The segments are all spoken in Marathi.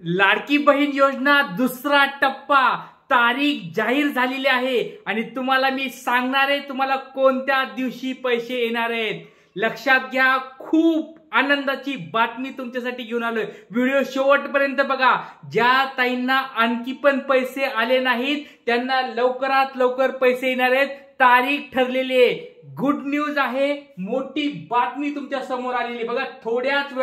लाडकी बहीण योजना दुसरा टप्पा तारीख जाहीर झालेली आहे आणि तुम्हाला मी सांगणार आहे तुम्हाला कोणत्या दिवशी पैसे येणार आहेत। लक्षात घ्या, खूप आनंदाची बातमी तुमच्यासाठी घेऊन आलोय। व्हिडिओ शेवटपर्यंत बघा। ज्या ताईंना आणखी पण पैसे आले नाहीत त्यांना लवकरात लवकर पैसे येणार आहेत। तारीख ठरलेली आहे। गुड न्यूज आहे, मोठी बातमी तुमच्या समोर आलेली बघा। थोड्याच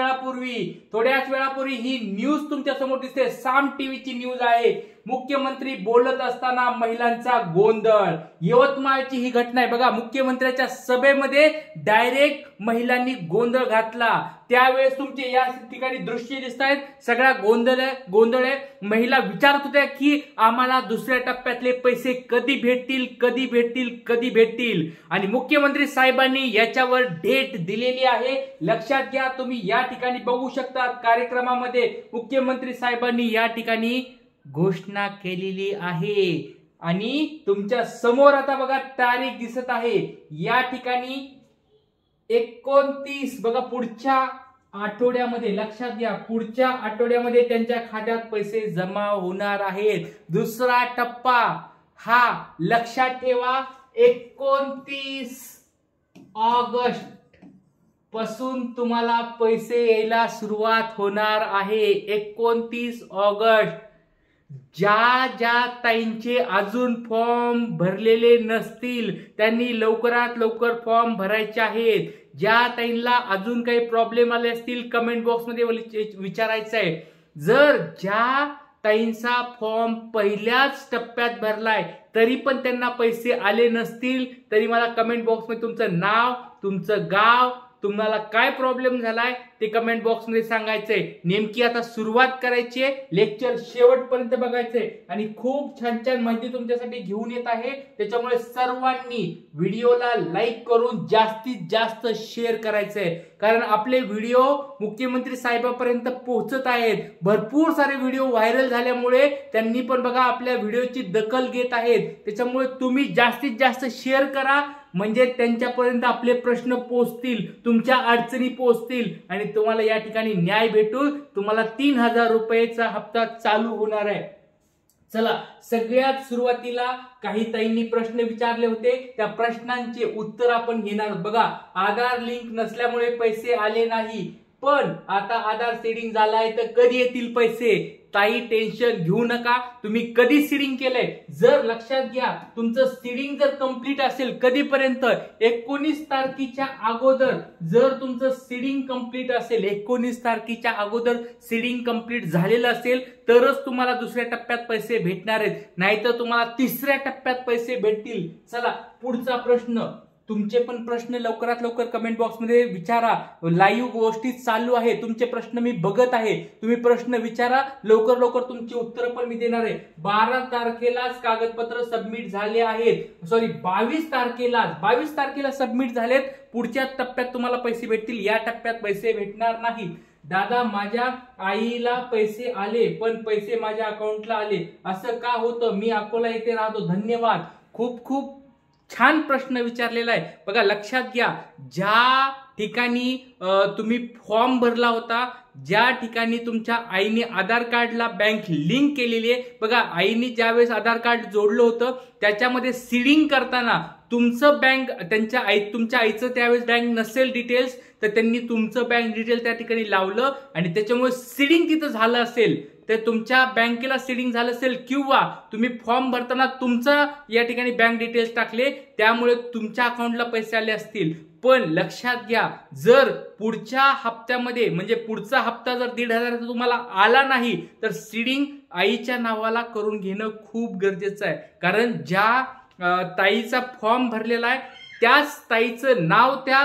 वेळापूर्वी ही न्यूज तुमच्या समोर दिसते। साम टीव्हीची न्यूज आहे। मुख्यमंत्री बोलत असताना महिलांचा गोंधळ। यवतमाळची ही घटना आहे बघा। मुख्यमंत्र्यांच्या सभेमध्ये डायरेक्ट महिलांनी गोंधळ घातला। त्यावेळेस तुमचे या ठिकाणी दृश्य दिसत आहेत। सगळा गोंधळ आहे। महिला विचारत होत्या की आम्हाला दुसऱ्या टप्प्यातले पैसे कधी भेटतील आणि मुख्यमंत्री साहेबांनी याच्यावर डेट दिलेली आहे। लक्षात घ्या, तुम्ही या ठिकाणी बघू शकता कार्यक्रमामध्ये मुख्यमंत्री साहेबांनी या ठिकाणी घोषणा केलेली आहे आणि तुमच्या समोर आता बघा तारीख दिसत आहे। या ठिकाणी 29 बघा, पुढच्या आठवड्यामध्ये, लक्षात घ्या, पुढच्या आठवड्यामध्ये त्यांच्या खात्यात पैसे जमा होणार आहेत। दुसरा टप्पा हा लक्षात ठेवा 29 ऑगस्ट पासून तुम्हाला पैसे यायला सुरुवात होणार आहे। 29 ऑगस्ट। ज्या ताईंचे अजून फॉर्म भरलेले नसतील त्यांनी लवकरात लवकर फॉर्म भरायचे आहेत। ज्या ताईंना अजून काही प्रॉब्लेम आले असतील कमेंट बॉक्स मध्ये विचारायचं आहे। जर ज्या ताईंचा फॉर्म पहिल्याच टप्प्यात भरलाय तरी पण त्यांना पैसे आले नसतील तरी मला कमेंट बॉक्स मध्ये तुमचं नाव, तुमचं गाव, तुम्हाला काय प्रॉब्लेम झालाय ते कमेंट बॉक्स मध्ये सांगायचंय। नेमकी आता सुरुवात करायची आहे। लेक्चर शेवटपर्यंत बघायचंय आणि खूप छान छान माहिती तुमच्यासाठी घेऊन येत आहे। त्याच्यामुळे सर्वांनी व्हिडिओला लाईक करून जास्तीत जास्त शेअर करायचंय, कारण आपले व्हिडिओ मुख्यमंत्री साहेबांपर्यंत पोहोचत आहेत। भरपूर सारे व्हिडिओ व्हायरल झाल्यामुळे त्यांनी पण बघा आपल्या व्हिडिओची दखल घेत आहेत। त्याच्यामुळे तुम्ही जास्तीत जास्त शेअर करा, म्हणजे त्यांच्यापर्यंत आपले प्रश्न पोहोचतील, तुमच्या अडचणी पोहोचतील आणि तुम्हाला या ठिकाणी न्याय भेटून तुम्हाला 3000 रुपयाचा हप्ता चालू होणार आहे। चला, सगळ्यात सुरुवातीला काही ताईंनी प्रश्न विचारले होते, त्या प्रश्नांचे उत्तर आपण घेणार बघा। आधार लिंक नसल्यामुळे पैसे आले नाही, पण आता आधार सीडिंग झालाय तर कधी येतील पैसे? ताई टेन्शन घेऊ नका, तुम्ही कधी सीडिंग केलंय? जर लक्षात घ्या, तुमचं सीडिंग जर कंप्लीट असेल कधीपर्यंत 19 तारखेच्या अगोदर, जर तुमचं सीडिंग कंप्लीट असेल 19 तारखेच्या अगोदर सीडिंग कंप्लीट झालेलं असेल तरच तुम्हाला दुसऱ्या टप्प्यात पैसे भेटणार आहेत, नाहीतर तुम्हाला तिसऱ्या टप्प्यात पैसे भेटतील। चला, पुढचा प्रश्न। तुमचे पण प्रश्न लवकरात लवकर कमेंट बॉक्स मध्ये विचारा। लाईव्ह गोष्टी चालू आहे, तुमचे प्रश्न मी बघत आहे, तुम्ही प्रश्न विचारा, लवकर लवकर तुमची उत्तर पण मी देणार आहे। 12 तारखेलाच कागदपत्र सबमिट झाले आहेत, सॉरी 22 तारखेला सबमिट झालेत। पुढच्या टप्प्यात तुम्हाला पैसे भेटतील, या टप्प्यात पैसे भेटणार नाहीत। दादा, माझ्या आईला पैसे आले पण पैसे माझ्या अकाउंटला आले, असं का होतं? मी अकोला येथे राहतो। धन्यवाद, खूप छान प्रश्न विचारलेला आहे बघा। लक्षात घ्या, ज्या ठिकाणी तुम्ही फॉर्म भरला होता, ज्या ठिकाणी तुमच्या आईने आधार कार्डला बँक लिंक केलेली आहे बघा, आईने ज्यावेळेस आधार कार्ड जोडलं होतं त्याच्यामध्ये सीडिंग करताना तुमचं बँक, तुमच्या आईचं त्यावेळेस बँक नसेल डिटेल्स तर त्यांनी तुमचं बँक डिटेल त्या ठिकाणी लावलं आणि त्याच्यामुळे सीडिंग तिथं झालं असेल, तर तुमच्या बँकेला सीडिंग झालं असेल किंवा तुम्ही फॉर्म भरताना तुमचा या ठिकाणी बँक डिटेल्स टाकले त्यामुळे तुमच्या अकाउंटला पैसे आले असतील। पण लक्षात घ्या, जर पुढच्या हप्त्यामध्ये म्हणजे पुढचा हप्ता जर 1500 तुम्हाला आला नाही तर सीडिंग आईच्या नावाला करून घेणं खूप गरजेचं आहे, कारण ज्या ताईचा फॉर्म भरलेला आहे त्याच ताईचं नाव त्या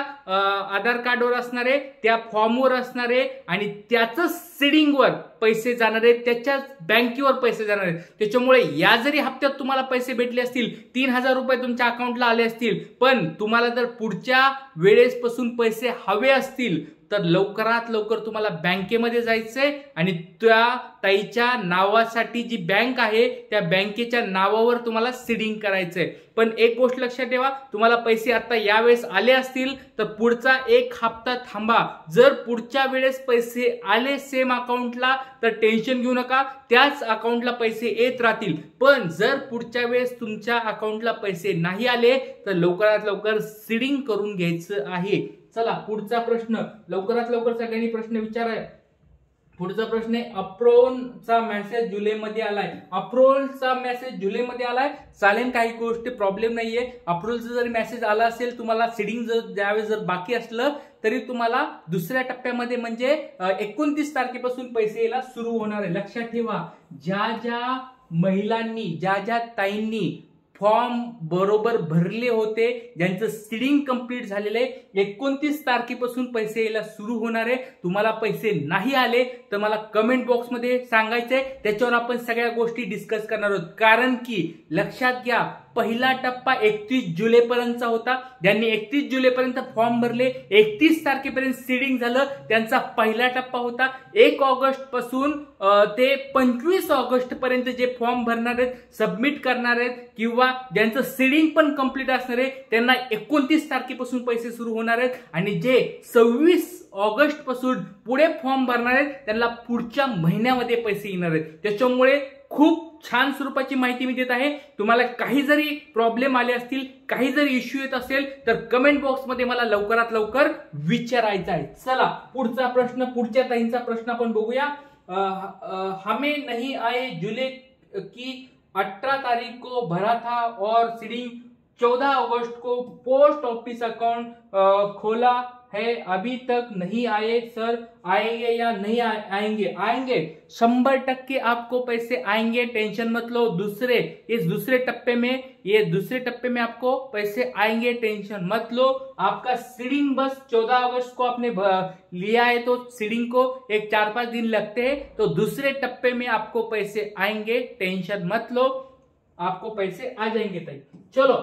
आधार कार्डवर असणारे, त्या फॉर्मवर असणारे आणि त्याच सीडिंगवर पैसे जाणारे, त्याच्याच बँकेवर पैसे जाणारे। त्याच्यामुळे या जरी हप्त्यात तुम्हाला पैसे भेटले असतील, 3000 रुपये तुमच्या अकाउंटला आले असतील, पण तुम्हाला जर पुढच्या वेळेसपासून पैसे हवे असतील तर लवकरात लवकर तुम्हाला बँकेमध्ये जायचंय आणि त्या ताईच्या नावासाठी जी बँक आहे त्या बँकेच्या नावावर तुम्हाला सीडिंग करायचंय। पण एक गोष्ट लक्षात ठेवा, तुम्हाला पैसे आता यावेळेस आले असतील तर पुढचा एक हप्ता थांबा। जर पुढच्या वेळेस पैसे आले सेम अकाउंटला तर टेन्शन घेऊ नका, त्याच अकाउंटला पैसे येत राहतील. पण जर पुढच्या वेळेस तुमच्या अकाउंटला पैसे नाही आले तर लवकरात लवकर सीडिंग करून घ्यायचं आहे. चला पुढचा प्रश्न, लवकरात लवकर सगळ्यांनी प्रश्न विचारा. पुढचा प्रश्न आहे, अप्रोलचा मेसेज जुलैमध्ये आलाय. अप्रोलचा मेसेज जुलैमध्ये आलाय, चालेल, काही गोष्टी प्रॉब्लेम नाहीये. अप्रोलचा जरी मेसेज आला असेल, तुम्हाला सीडिंग जर ज्यावेळेस जर बाकी असलं तरी तुम्हाला दुसऱ्या टप्प्यामध्ये म्हणजे 29 तारखेपासून पैसे यायला सुरू होणार आहे. लक्षात ठेवा, ज्या ज्या महिलांनी, ज्या ज्या ताईंनी फॉर्म बरोबर भरले होते, ज्यांचं सीडिंग कंप्लीट झालेले, 29 तारखेपासून पैसे यायला सुरू होणार आहे. तुम्हाला पैसे नाही आले तर मला कमेंट बॉक्समध्ये सांगायचंय, त्याच्यावर आपण सगळ्या गोष्टी डिस्कस करणार आहोत. कारण की लक्षात घ्या, पहिला टप्पा 31 जुलैपर्यंतचा होता. ज्यांनी 31 जुलैपर्यंत फॉर्म भरले, 31 तारखेपर्यंत सीडिंग झालं, त्यांचा पहिला टप्पा होता. 1 ऑगस्ट पासून ते 25 ऑगस्ट पर्यंत जे फॉर्म भरणार आहेत, सबमिट करणार आहेत किंवा ज्यांचं सीडिंग पण कंप्लीट असणार आहे, त्यांना 29 तारखेपासून पैसे सुरू होणार आहेत. आणि जे 26 ऑगस्ट पासून पुढे फॉर्म भरणार आहेत, त्यांना पुढच्या महिन्यामध्ये पैसे येणार आहेत. त्याच्यामुळे खूप छान स्वरूपाची माहिती मी देत आहे. तुम्हाला काही जरी प्रॉब्लेम आले असतील, काही जरी इश्यू येत असेल तर कमेंट बॉक्समध्ये मला लवकरात लवकर विचारायचं आहे. चला पुढचा प्रश्न, पुढच्या ताईंचा प्रश्न आपण बघूया. हमें नहीं आए जुलै की 18 तारीख को भरा था और सीडिंग 14 अगस्त को पोस्ट ऑफिस अकाउंट खोला है, अभी तक नहीं आए सर, आएंगे या नहीं आएंगे? आएंगे, 100% आपको पैसे आएंगे, टेंशन मत लो. दूसरे टप्पे में आपको पैसे आएंगे, टेंशन मत लो. आपका सीडिंग बस 14 अगस्त को आपने लिया है तो सीडिंग को एक 4-5 दिन लगते हैं, तो दूसरे टप्पे में आपको पैसे आएंगे, टेंशन मत लो, आपको पैसे आ जाएंगे ताई. चलो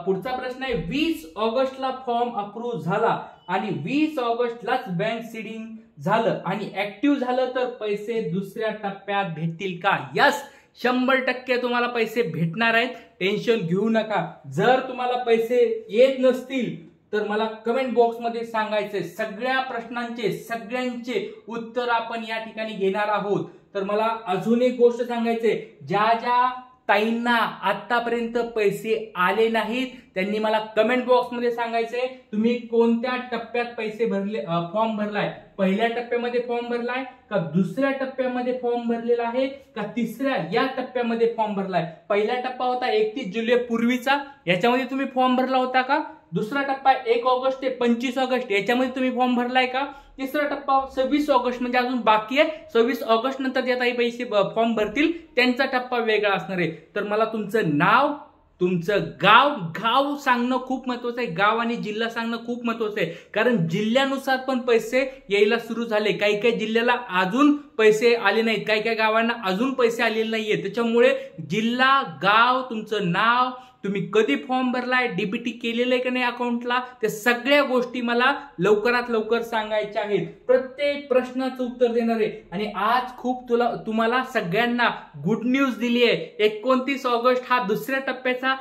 पुढचा प्रश्न आहे, 20 ऑगस्टला फॉर्म अप्रूव्ह झाला आणि 20 ऑगस्टलाच बँक सीडिंग झालं आणि ऍक्टिव्ह झालं तर पैसे दुसऱ्या टप्प्यात भेटतील का? यस, 100% तुम्हाला पैसे भेटणार आहेत, टेन्शन घेऊ नका. जर तुम्हाला पैसे येत नसतील तर मला कमेंट बॉक्समध्ये सांगायचंय. सगळ्या प्रश्नांचे, सगळ्यांचे उत्तर आपण या ठिकाणी घेणार आहोत. तर मला अजून एक गोष्ट सांगायचंय, ज्या ज्या ताईंना आतापर्यंत पैसे आले नाहीत त्यांनी मला कमेंट बॉक्समध्ये सांगायचंय, तुम्ही कोणत्या टप्प्यात पैसे भरले, फॉर्म भरलाय. पहिल्या टप्प्यामध्ये फॉर्म भरलाय का, दुसऱ्या टप्प्यामध्ये फॉर्म भरलेला आहे का, तिसऱ्या या टप्प्यामध्ये फॉर्म भरलाय. पहिला टप्पा होता 31 जुलै पूर्वीचा, याच्यामध्ये तुम्ही फॉर्म भरला होता का? दुसरा टप्पा 1 ऑगस्ट ते 25 ऑगस्ट, याच्यामध्ये तुम्ही फॉर्म भरलाय का? तिसरा टप्पा 26 ऑगस्ट म्हणजे अजून बाकी आहे, 26 ऑगस्ट नंतर ज्या काही पैसे फॉर्म भरतील त्यांचा टप्पा वेगळा असणार आहे. तर मला तुमचं नाव, तुमचं गाव सांगणं खूप महत्वाचं आहे. गाव आणि जिल्हा सांगणं खूप महत्वाचं आहे, कारण जिल्ह्यानुसार पण पैसे यायला सुरू झाले. काही काही जिल्ह्याला अजून पैसे आले नाहीत, काही काही गावांना अजून पैसे आलेले नाहीये. त्याच्यामुळे जिल्हा, गाव, तुमचं नाव, तुम्ही कधी फॉर्म भरलाय, डीबीटी केलेलं आहे का नाही अकाउंटला, त्या सगळ्या गोष्टी मला लवकरात लवकर सांगायच्या आहेत. प्रत्येक प्रश्नाचं उत्तर देणार आहे. आणि आज खूप तुम्हाला सगळ्यांना गुड न्यूज दिली आहे. 29 ऑगस्ट हा दुसऱ्या टप्प्याचा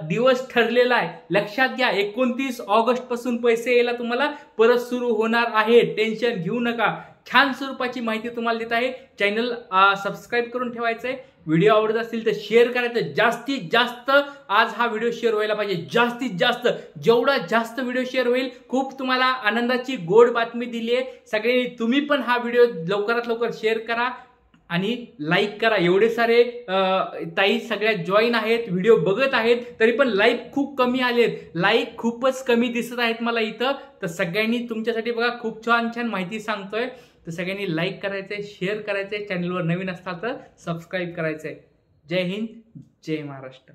दिवस ठरलेला आहे. लक्षात घ्या, 29 ऑगस्ट पासून पैसे यायला तुम्हाला परत सुरू होणार आहे, टेन्शन घेऊ नका. छान स्वरूपाची माहिती तुम्हाला देत आहे. चॅनल सबस्क्राईब करून ठेवायचंय. व्हिडिओ आवडत असतील तर शेअर करायचं. जास्तीत जास्त आज हा व्हिडिओ शेअर व्हायला पाहिजे. जास्तीत जास्त, जेवढा जास्त व्हिडिओ शेअर होईल, खूप तुम्हाला आनंदाची गोड बातमी दिली आहे. सगळ्यांनी तुम्ही पण हा व्हिडिओ लवकरात लवकर शेअर करा आणि लाईक करा. एवढे सारे ताई सगळ्या जॉईन आहेत, व्हिडिओ बघत आहेत, तरी पण लाईक खूप कमी आलेत. लाईक खूपच कमी दिसत आहेत मला इथं. तर सगळ्यांनी तुमच्यासाठी बघा खूप छान छान माहिती सांगतोय. तर सगळ्यांनी लाईक करायचंय, शेअर करायचंय, चॅनलवर नवीन असताल तर सबस्क्राईब करायचंय. जय हिंद, जय महाराष्ट्र.